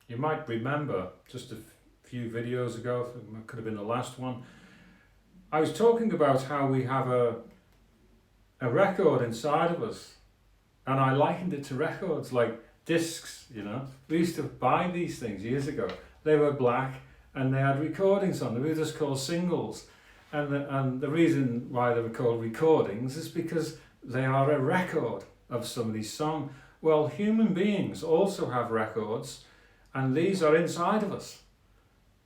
You might remember just a few videos ago, it could have been the last one, I was talking about how we have a record inside of us, and I likened it to records like discs, you know. We used to buy these things years ago. They were black and they had recordings on them. We were just called singles. And the reason why they were called recordings is because they are a record of somebody's song. Well, human beings also have records, and these are inside of us.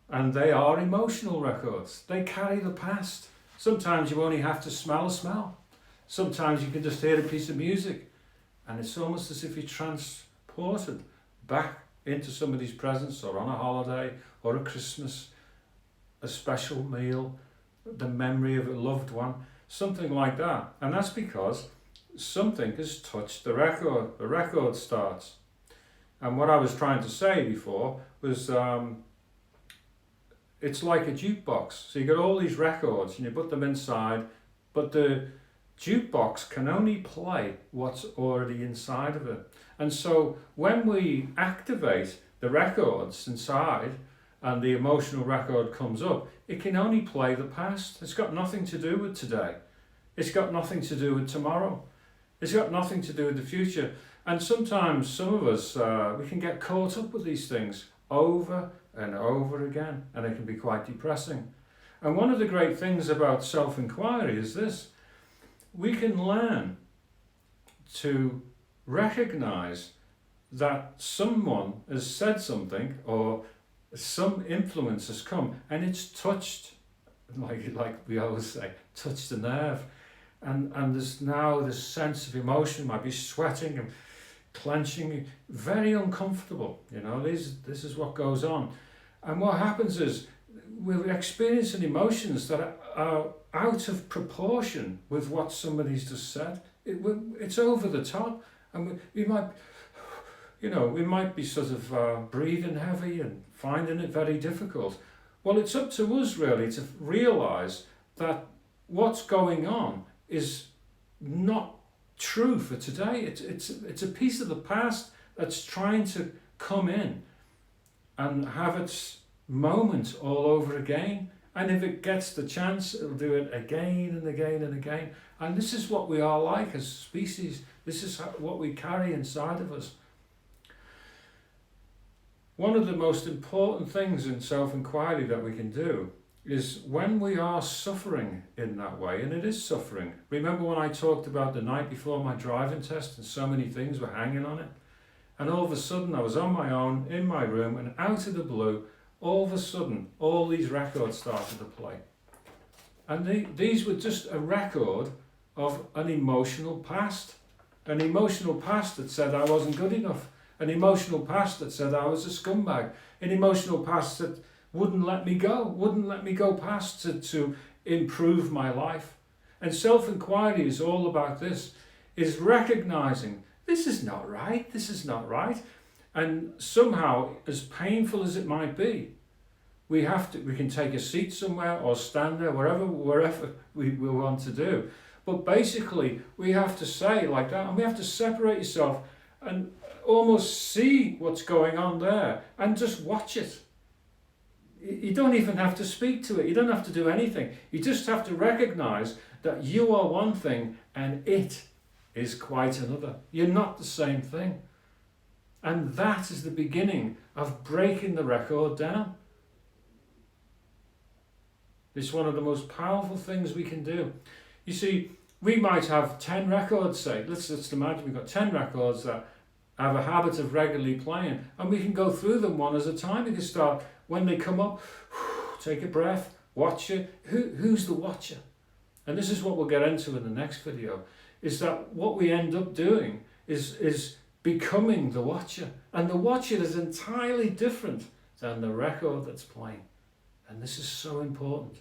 And they are emotional records. They carry the past. Sometimes you only have to smell a smell. Sometimes you can just hear a piece of music, and it's almost as if you're transported back into somebody's presence, or on a holiday, or a Christmas, a special meal, the memory of a loved one, something like that. And that's because something has touched the record. The record starts. And what I was trying to say before was it's like a jukebox. So you got all these records and you put them inside, but the jukebox can only play what's already inside of it. And so when we activate the records inside and the emotional record comes up, it can only play the past. It's got nothing to do with today. It's got nothing to do with tomorrow. It's got nothing to do with the future. And sometimes some of us, we can get caught up with these things over and over again, and it can be quite depressing. And one of the great things about self-enquiry is this: we can learn to recognize that someone has said something, or some influence has come, and it's touched, like we always say, touched the nerve. And there's now this sense of emotion, might be sweating and clenching, very uncomfortable. You know, this is what goes on. And what happens is we're experiencing emotions that are out of proportion with what somebody's just said. It's over the top, and we might, you know, we might be sort of breathing heavy and finding it very difficult. Well, it's up to us really to realise that what's going on is not true for today. It's a piece of the past that's trying to come in and have its moment all over again. And if it gets the chance, it'll do it again and again and again. And this is what we are like as species. This is what we carry inside of us. One of the most important things in self-inquiry that we can do is when we are suffering in that way, and it is suffering. Remember when I talked about the night before my driving test and so many things were hanging on it? And all of a sudden I was on my own in my room, and out of the blue, all of a sudden, all these records started to play. And these were just a record of an emotional past. An emotional past that said I wasn't good enough. An emotional past that said I was a scumbag. An emotional past that wouldn't let me go past to improve my life. And self-inquiry is all about this, is recognizing this is not right. And somehow, as painful as it might be, we can take a seat somewhere or stand there, wherever we want to do. But basically, we have to say like that, and we have to separate yourself and almost see what's going on there and just watch it. You don't even have to speak to it. You don't have to do anything. You just have to recognize that you are one thing and it is quite another. You're not the same thing. And that is the beginning of breaking the record down. It's one of the most powerful things we can do. You see, we might have 10 records, say. Let's imagine we've got 10 records that have a habit of regularly playing, and we can go through them one at a time. We can start, when they come up, take a breath, watch it. Who's the watcher? And this is what we'll get into in the next video, is that what we end up doing is becoming the watcher. And the watcher is entirely different than the record that's playing. And this is so important.